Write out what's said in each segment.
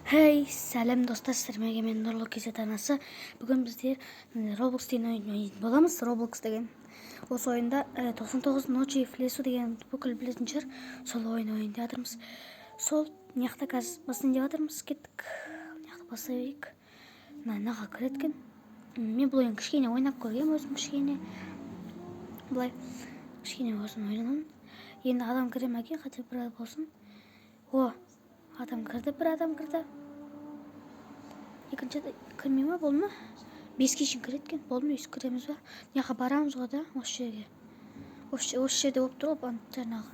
Хей, сәлем достар, сіздерге мен Нұрлы Кезет анасы. Бүгін біздер Roblox деген ойын ойнайтын боламыз. Roblox деген. Осы ойында 99 ночи в лесу деген бүкіл білетін шығар. Сол ойын ойнап жатырмыз. Сол неқта қазір басын деп жатырмыз. Кеттік. Неқта баса берейік. Наға кіреткен. Мен бұл ойын кішкене ойнап көргенмін өзім кішкене. Былай кішкене өзім ойнадым. Енді адам кіре ме екен, хотя бір болсын. О, адам кірді, бір адам кірді. Екінші кірмей ма, болды ма? 5-ке шейін кіреткен, болды ма? Үйсі кіреміз ба? Неға барамыз ғой да, осы жерге. Осы жерде болып тұр ғой, жаңағы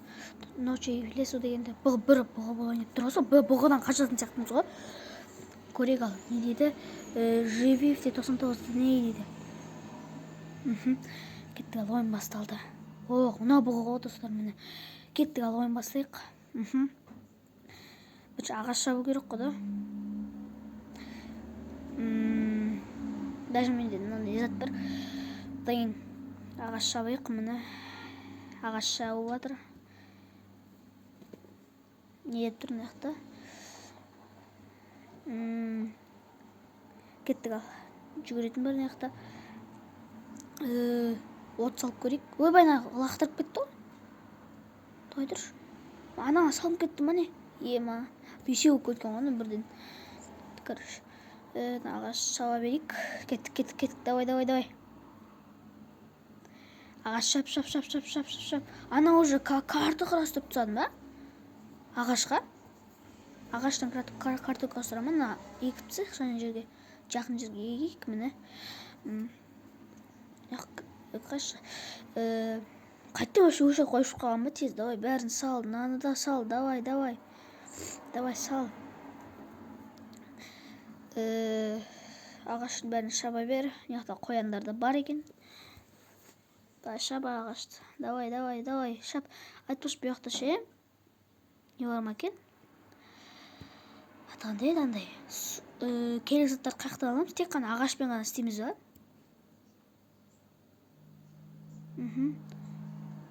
ночи в лесу дегенде бір бұғы ойнап тұр ғой, бір бұғыдан қашатын сияқтымыз ғой. Көрек ал, не дейді? Живи в 99 дней дейді. Кеттік ал, ойын басталды. О, мына бұғы ғой достар, міне. Кеттік ал, ойын бастайық. Бір ағаш шабу керек қой да. Даже менде мынандай зат бар. Деген ағаш шабайық, міне. Ағаш шабу жатыр. Не деп тұр мына жақта? Кеттік ал. Жүгіретін бар мына жақта. От салып көрейік. Ойбай, лақтырып кетті ғой. Той тұршы. Ана салып кетті ма не? Ема. Бесеу кеткен ғой бірден. Короче. Ағаш шаба берейік. Кеттік. Давай. Ағаш шап. Ана уже карты құрастырып тұсадым ба? Ағашқа. Ағаштан карты құрастырамын. Ана екіп тұсақ жаңа жерге. Жақын жерге егейік, міне. Қаш. Қайтты өше қойшып қалған ба тез? Давай, бәрін сал. Наны да сал. Давай. Давай, сал. Ағаштың бәрін шаба бер. Яқта қояндар да бар екен. Шаба ағашты. Давай. Шап. Айтпаш бұл яқта ше. Не бар ма екен? Атағандай. Керек заттар қаяқтан аламыз. Тек қана ағашпен ғана істейміз ба?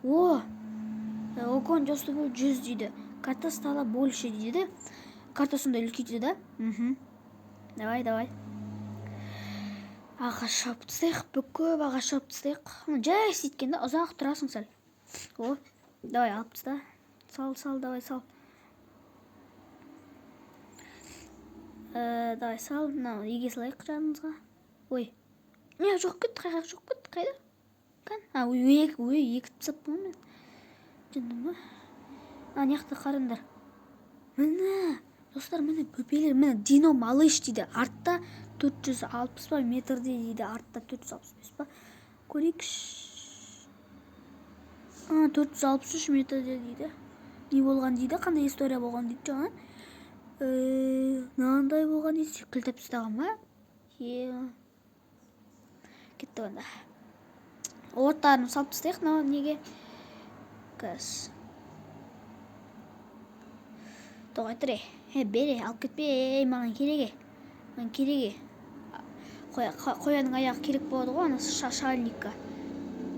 О! Окон жосты бұл 100 дейді. Карта стала больше дейді. Карта сонда үлкейді да? Давай. Ағаш шауып тұстайық. Бүкіп ағаш шауып тұстайық. Жай істейткенде ұзақ тұрасың сәл. О, давай алып тұста. Сал, давай сал. Давай сал. Еге салайық жанымызға. Ой. Не, жоқ кетті. Қайда? Екі тұсап бұл мен. Жындым ба? Неқті қарындар. Міне, достар, міне бөпелер. Міне Дино малыш дейді. Артта 460 ба метрде дейді. Артта 465 ба. Көрейікш. 463 метрде дейді. Не болған дейді? Қандай история болған дейді жаңа? Нандай болған дейді. Күлтеп тұстаған ба? Кетті онда. Оттарын салып тұстайық, неге? Көз. Тоғай тұр, бере, алып кетпе, маған кереге. Қояның аяғы керек болады ғой, ана шальникка.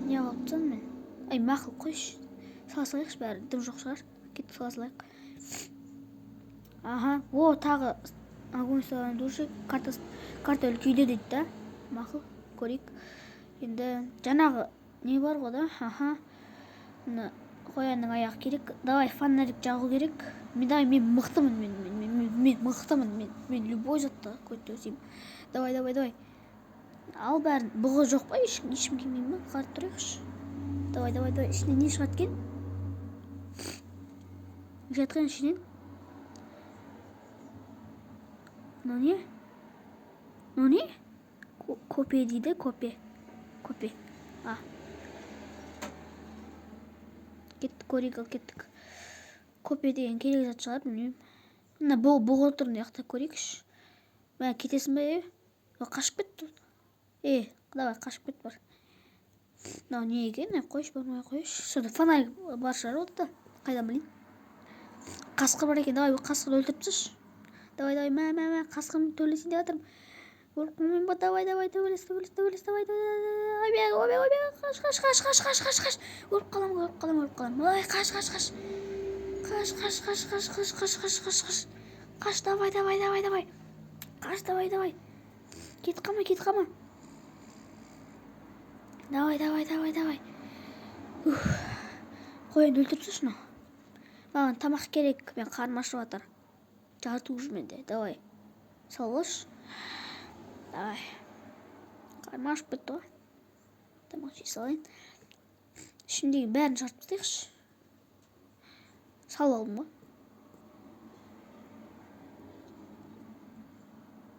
Не алып тұсан мен? Мақыл, қойш. Саласылайықш бәрі, дым жоқ шығар. Кетті саласылайық. О, тағы огонь салған души. Карта үлкейді дейді да. Мақыл, көрейік. Енді жаңағы не бар ғой да? Қоянның аяғы керек. Давай, фонарик жағу керек. Мен мықтымын, мен мықтымын, мен любой затты көтерсем. Давай. Ал бәрін, бұғы жоқ па? Ешім келмей ма? Қарып тұрайықшы. Давай. Ішінен не шығат кен? Жатқан ішінен? Но не? Копе дейді, копе. Кеттік. Копе деген керек зат шығар, білмеймін. Мына бұғы тұрын яқта көрейікш. Мә, кетесің бе? Қашып кетті. Давай, қашып кет бар. Не екен? Қойш, бармай қойш. Сонда фонарик бар шығар отта. Қайдан білейін? Қасқыр бар екен. Давай, қасқыр өлтіріпсіш. Давай, мә, қасқырын төлесін деп жатырмын. Өлқымен ба, давай, төбелес, давай. Қаш. Өліп қалам. Ой, қаш. Қаш, давай. Қаш, давай. Кет қалма. Давай. Қой, енді өлтіріп тасташы мынау. Маған тамақ керек, мен қарным ашып жатыр. Жарты уже менде, давай. Салғыш. Давай. Қарным ашып кетті ғой. Тамақ жей салайын. Ішімдегі бәрін шығарып тастайықшы. Салып алдым ғой.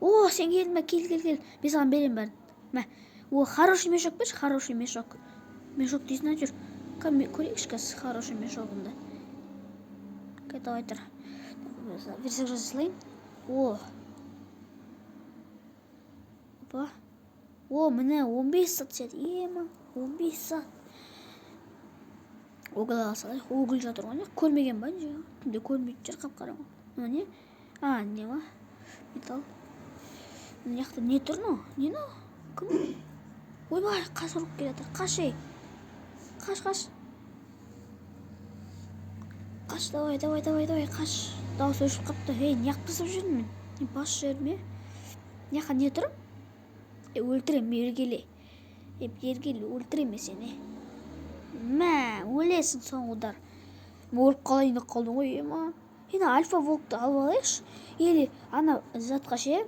О, сен келдің бе? Кел. Мен саған берем бәрін. Мә. О, хороший мешок берші, хороший мешок. Мешок дейсің жүр. Көрейікші қазір хороший мешогымды. Давай тұр. Версек жасалайын. О. Опа. О, міне 15 сат сет. Ема, 15 сат. Огыл алсалай. Огыл жатыр ғой. Көрмеген ба? Түнде көрмейді жүр қап-қараңғы. Мына не? Не ма? Металл. Мына жақта не тұр но? Не но? Кім? Ойбай, қаш ұрып келе жатыр. Қаш ей. Қаш. Қаш, давай, қаш. Дауыс өшіп қапты. Неғып тасып жүрмін мен? Бас жерме? Неға не тұрым? Өлтірем, ергеле. Өлтірем сені. Мә, өлесің соңғыдар. Өліп қалайын деп қалдың ғой, ема. Енді альфа волкты алып алайықшы. Или ана затқа ше.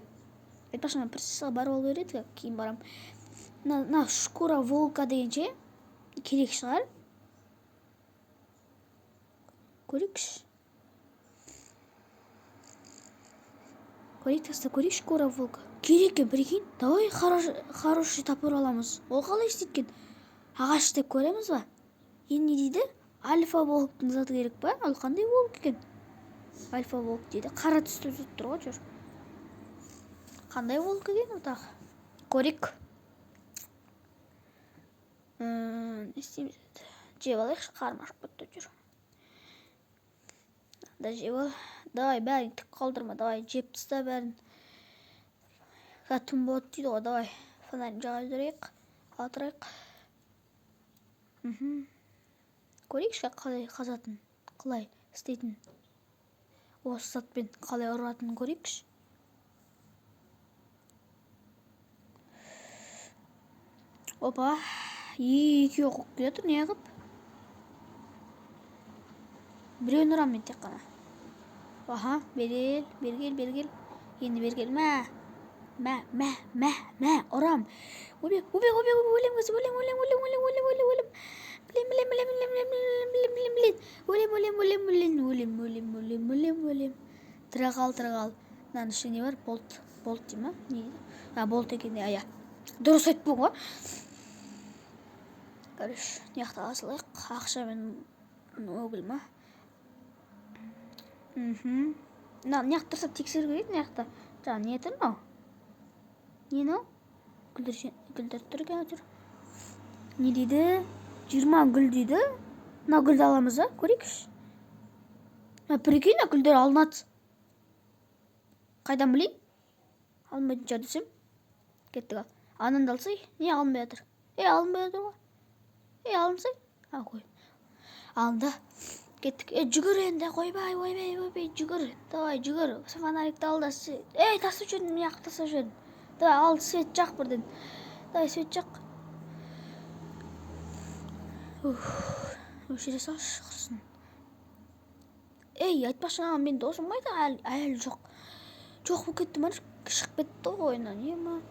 Айтпақшы, принцессаға барып алу керек еді, кейін барам. На шкура волка деген ше. Керек шығар. Көрейікші. Көрейік шкура волка. Керек екен, прикинь. Давай хороший топор аламыз. Ол қалай істеткен? Ағаш деп көреміз ба? Енді не дейді? Альфа волктың заты керек па? Ол қандай волк екен? Альфа волк дейді. Қара түсті тұр ғой жүр. Қандай волк екен отақ? Көрейік. Не істейміз? Жеп алайықшы, қарым ашып кетті жүр. Да жеп ал. Давай, бәрін тік қалдырма. Давай, жеп тыста бәрін. Түн болады дейді ғой, давай. Фонарин жаға жүрейік. Атырайық. Көрейікші қалай қазатын, қалай істейтін. Осы сатпен қалай ұратын көрейікші. Опа, екеу қоқ келетір, не ғып? Біреуін ұрам мен тек қана. Аха, бергел. Енді бергел. Мә, ұрам. Өлем. Тырағал. Мынаның ішінде не бар? Болт дей ма? Болт екен, ая. Дұрыс айтпау ғой. Көріш, неқта асылайық. Ақша мен өгіл ма? Неқта тұрсап тексер көрейді, неқта. Жаңа, не тұр мау? Не мынау? Гүлдер тұр екен отыр. Не дейді? 20 гүл дейді. Мына гүлді аламыз ба? Көрейікші. Прикинь, гүлдер алынады. Қайдан білейін? Алынбайтын шығар десем. Кеттік ал. Ананды алсай. Не алынбай жатыр? Алынбай жатыр ғой. Алынсай. Қой. Алынды. Кеттік. Жүгір енді. Қойбай. Жүгір. Давай, жүгір. Фонарикті ал да. Тасып жүрдім. Неғып тасып жүрдім. Давай, ал свет жақ бірден. Давай, свет жақ. Өшіре салшы құрсын. Айтпақшы, мен досым қайда? Әлі жоқ. Жоқ бұл кетті ма? Шығып кетті ойына. Не ма?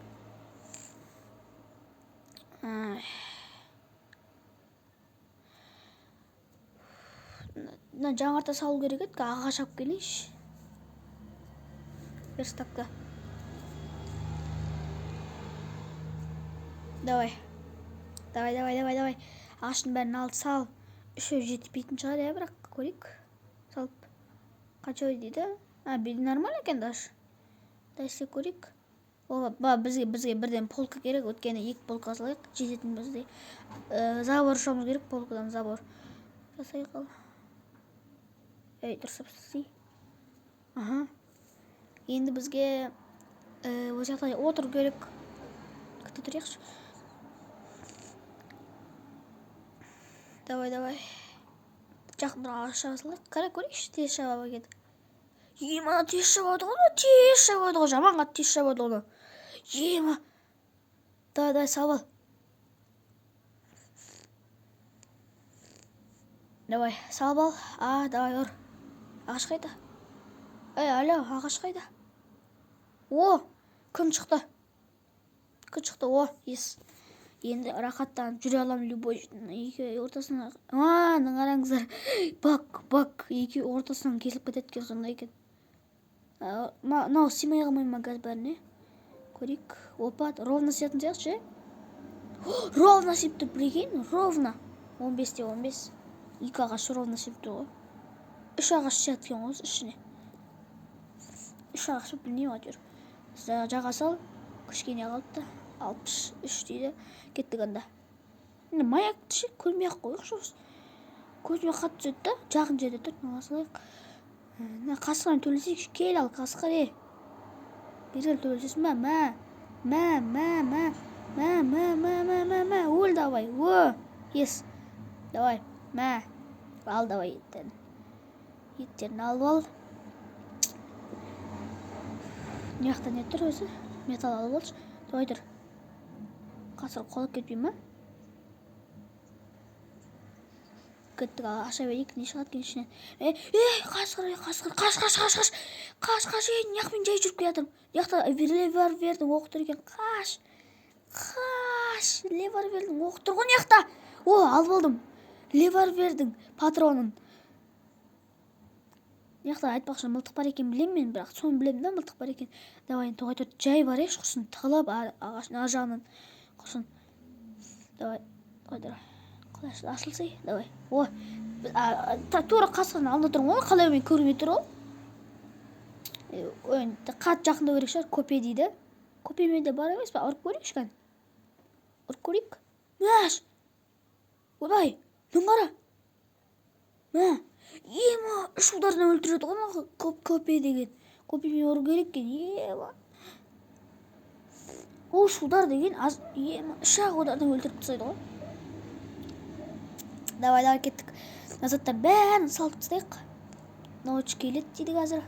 Жаңарта салу керек еді, ағаш алып келейші. Верстакта. Давай. Ағаштың бәрін алды сал. Үшеу жетпейтін шығар, бірақ көрейік. Салып. Қанша ой дейді? Нормально екен даже. Дайсы көрейік. Бізге бірден полка керек, өткені 2 полка салайық. Жететін бізде. Забор ұшауымыз керек, полкадан забор. Жасайық ал. Дұрсап істей. Енді бізге осы жақта отыр керек. Күтіп тұрайықшы. Давай. Жақындырақ ағаш шаба салайық. Қара көрейікші, тез шаба кеді. ана тез шабады ғой, тез шабады ғой, жаман қатты тез шабады оны. Давай, салып ал. Давай, салып ал. Давай, ұр. Ағаш қайда? Алло, ағаш қайда? Күн шықты. Ес. Енді рахаттанып жүре аламын любой екі ортасынан. Қараңыздар. Бак. Екі ортасынан кесіліп кетеді екен, сондай екен. Мынау симай қалмай ма газ бәріне? Көрейік. Опа, ровно сиятын сияқты ше? Ровно сиіп тұр, прикинь, ровно. 15-те 15. Екі ағаш ровно сиіп тұр ғой. 3 ағаш сияды екен ғой ішіне. 3 ағаш білмеймін әйтеуір. Жаға сал, кішкене қалыпты. 63 дейді. Кеттік анда. Маякты ше көрмей ақ қойықшы осы. Көзіме қатты түседі да, жақын жерде тұр. Салайық. Қасқырын төлесейікші. Кел ал, қасқыр. Берген төлесесің ба? Өл давай. Ес. Давай. Ал давай еттен. Еттерін алып ал. Не жақтан не тұр өзі? Металл алып алшы. Давай тұр. Қасқыр қолып кетпей ма? Кеттік, аша берейік, не шығады екен ішінен. Қасқыр. Қаш, неқпен жай жүріп келатырмын. Неқта левар бердің, оқытыр екен. Қаш, левар бердің, оқытыр ғой неқта. Алып алдым. Левар бердің, патронын. Неқта айтпақшы мылтық бар екен білем мен, бірақ соны білем да мылтық бар екен. Давай, тоғай тұр, жай бар еш құрсын, тығылып ағашын жағынан құрсын. Давай, қалай ашылсай, давай. Тура қасқырдың алдында тұрмын ғой, қалай мен көрмей тұр ғой. Қат жақындау керек шығар, көпе дейді. Көпемен де бар емес па, ұрып көрейік шқан. Ұрып көрейік. Одай, қара. Үш удардан өлтіреді ғой, көпе деген. Көпемен ұрып керек кен, үш удар деген, үш-ақ удардан өлтіріп тастайды ғой. Давай, кеттік. Назаттар бәрін салып тастайық. Науыш келет дейді қазір.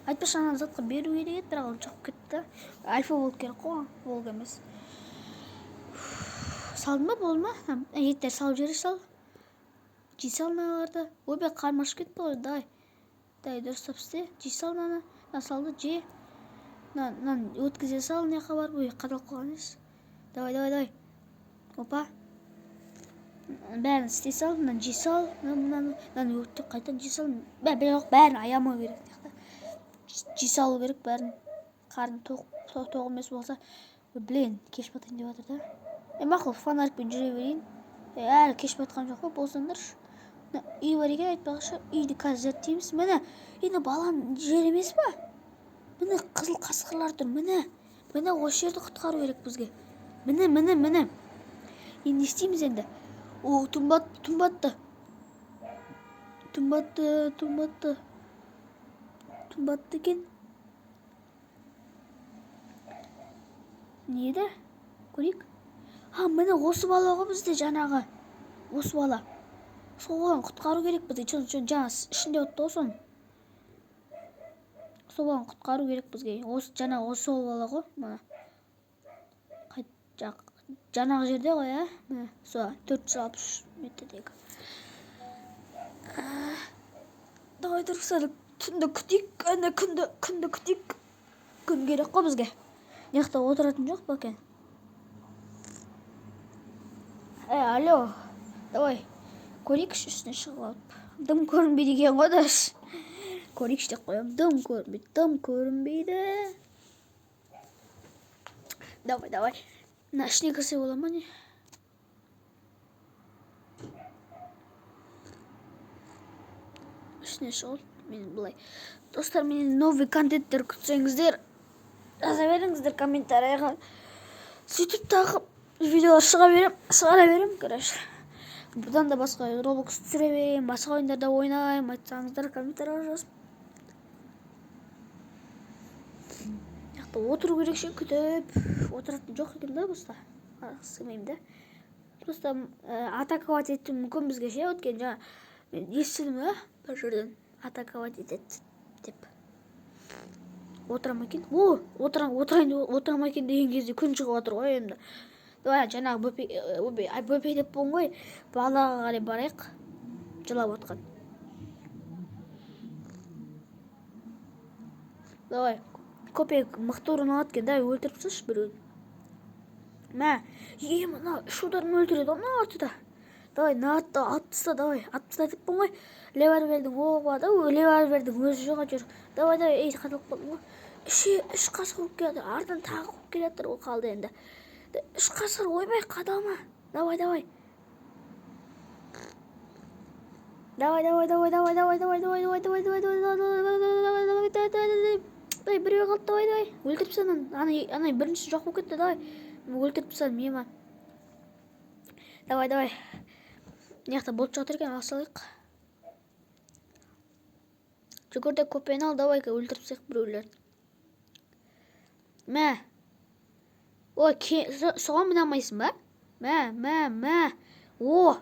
Айтпашы ана затқа беру керек еді, бірақ ол шығып кетті. Альфа болып керек қой, волк емес. Салдың ба, болды ма? Еттер салып жері сал. Жей сал мыналарды. Ойбай, қармашып кетті ғой, давай. Дұрыстап істе. Жей сал мынаны. Салды, же. Өткізе сал, не қабар? Қатал қойған ес. Давай. Опа. Бәрін істей сал, мынаны жей сал, мынаны өттіп қайтан жей сал. Бәрін аямау керек. Жей салу керек бәрін. Қарын тоқ емес болса. Блин, кеш батайын деп жатыр да. Мақұл, фонарикпен жүре берейін. Әлі кеш батқан жоқ қой, болсаңдаршы. Үй бар екен, айтпақшы, үйді қазір зерттейміз. Міне, енді баланың жер емес па? Міне, қызыл қасқырлар тұр, міне. Осы жерді құтқару керек бізге. Міне. Енді істейміз енді. Тұмбатты екен. Не еді? Көрейік. Міне осы бала ғой бізде жаңағы. Осы бала. Сол баланы құтқару керек бізге. Жаңа ішінде отты ғой соның. Сол баланы құтқару керек бізге. Жаңа осы бала ғой. Жаңағы жерде ғой, Сол 460 метрдегі. Давай тұрсады. Күнді күтейік. Күнді күтейік. Күн керек қой бізге. Неқта отыратын жоқ па екен? Алло. Давай. Көрейікші үстіне шығып алып. Дым көрінбейді екен ғой дұрыс. Көрейікші деп қоям. Дым көрінбейді. Давай. Ішіне кірсе бола ма не? Ішіне шығып. Мен бұлай. Достар, менен новый контенттер күтсеңіздер, жаза беріңіздер комментарийға. Сөйтіп тағы видеолар шығара берем, короче. Бұдан да басқа Roblox түсіре берем, басқа ойындарда ойнайым, айтсаңыздар комментарийға жазып. Отыру керек ше, күтіп. Отыратын жоқ екен да бұста. Сымайым да. Просто атаковать етті мүмкін бізге ше, өткен жаңа. Мен естідім, бір жерден атаковать етеді деп. Отырам екен. Отырам екен деген кезде күн шығып отыр ғой енді. Давай жаңағы бөпе деп болдың ғой. Балаға қарай барайық. Жылап отқан. Давай. Көпек мықты ұрын алады екен. Давай өлтіріп тасташы біреуін. Мә, мына үш ударын өлтіреді оны артыда. Давай, наатты атып таста, давай. Атып таста деп болдың ғой. Револьвердің оғы бар да, револьвердің өзі жоға жүр. Давай, ей, қатылып қалдың ғой. Үш қасқыр қуып келеді. Артынан тағы қуып келеді ғой қалды енді. Үш қасқыр ойбай қадалма. Давай. Давай, біреу қалды, давай. Өлтіріп тастадың. Ана бірінші жоқ болып кетті, давай. Өлтіріп тастадым, ема. Давай. Мына жақта болт жатыр екен, алсалайық. Жүгірде көпені ал, давай, өлтіріп тастайық біреулерді. Мә. Ой, соған мінамайсың ба? Мә. О!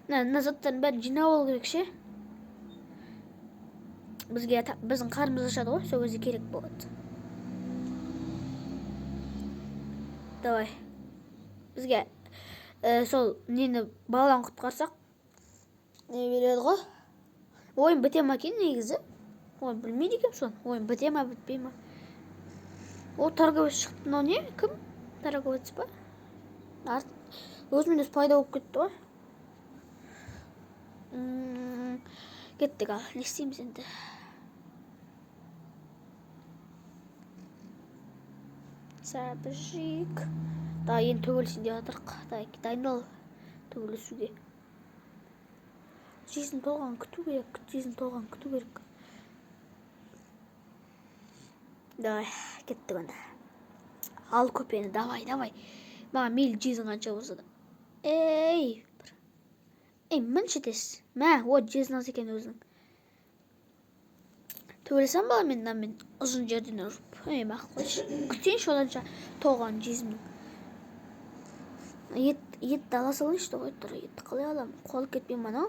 Мына заттардың бәрін жинап алу керек ше. Біздің қарымыз ашады ғой, сол кезде керек болады. Давай. Бізге сол нені баланы құтқарсақ не береді ғой? Ойын біте ма екен негізі? Ой, білмейді екем соны. Ойын біте ма, бітпей ма? О, торговец шықты. Мынау не? Кім? Торговец па? Өзімен өзі пайда болып кетті ғой. Кеттік ал. Не істейміз енді? Сәбіжік. Да, енді төгілсін деп жатырық. Дайындал төгілісуге. Жезін толған күту керек. Давай, кеттік онда. Ал көпені, давай. Маған мейлі жезін қанша болса да. Ей, мін жетесіз. Мә, жезін аз екен өзің. Төгілсем бала мен ұзын жерден ұрып. Мақыл қойшы. Күтейінші оданша толған жезімнің. Етті ала салайыншы, ғой тұр. Етті қалай алам? Қолы кетпей мана.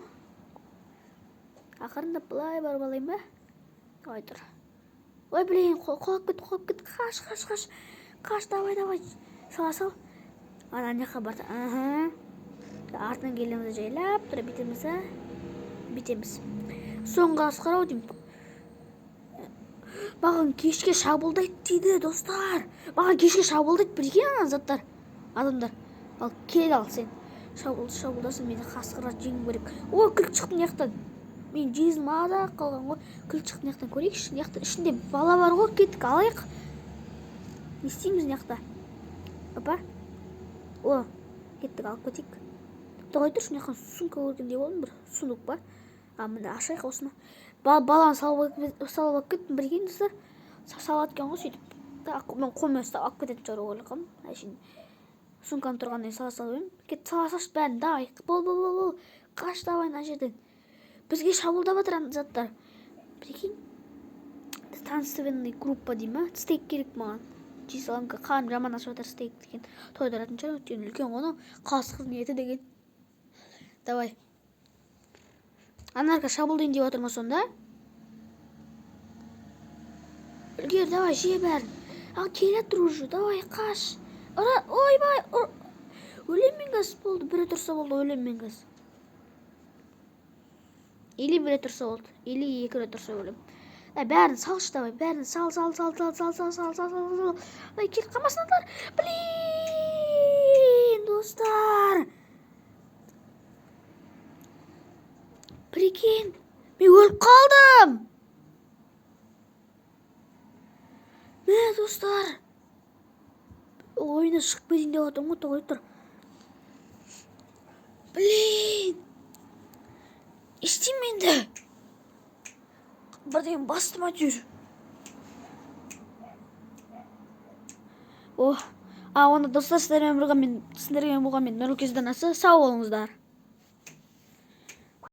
Ақырында бұлай бар балайын ба? Ой, тұр. Ой, білейін, қолып кет. Қаш, давай. Сал. Ана неқа барды. Артынан келемізді жайлап, тұра бітеміз. Соңғы асқарау деймін. Маған кешке шабуылдайды дейді, достар. Маған кешке шабуылдайды, білген ана заттар. Адамдар. Ал кел ал сен. Шабуылдасын, мені қасқырат жеңім керек. Ой, күл шықты неқтан. Мен жезім ада қалған ғой. Күл шықты неқтан көрейікші. Ішінде бала бар ғой, кеттік алайық. Не істейміз неқта? Опа. О, кеттік алып кетейік. Тұғай тұршы, неқан сумка көргендей болдым бір. Сундук ба? Мында ашайық осыны. Баланы салып кеттім бірген достар. Салып аткен ғой сөйтіп. Мен қолмен ұстап алып кететін шығар ойлағам. Сумкам тұрғандай салып өйм. Кет саласаш бәрін давай. Бол. Қаш давай мына жерден. Бізге шабуылдап жатыр заттар. Прикинь. Танцевальный группа дей ма? Стейк керек маған. Жесаламға қарым жаман ашып жатыр стейк деген. Тойдыратын шығар, өткен үлкен оны қасқырдың еті деген. Давай. Анарқа шабуылдайын деп отыр ма сонда? Үлгер, давай, же бәрін. Ал келе тұр уже, давай, қаш. Ойбай, өлем мен газ болды. Бірі тұрса болды, өлем мен газ. Или бірі тұрса болды, или екірі тұрса өлем. Бәрін салшы, давай, бәрін сал. Ай, кел қамасынадылар. Блин, достар. Прикинь, мен өліп қалдым. Мә, достар. Ойына шығып кетейін деп отырмын ғой, тоғай тұр. Блин. Істейм енді. Бірден бастыма жүр. Оны достар, сіздермен болған мен Нұрлы Кездің анасы. Сау болыңыздар.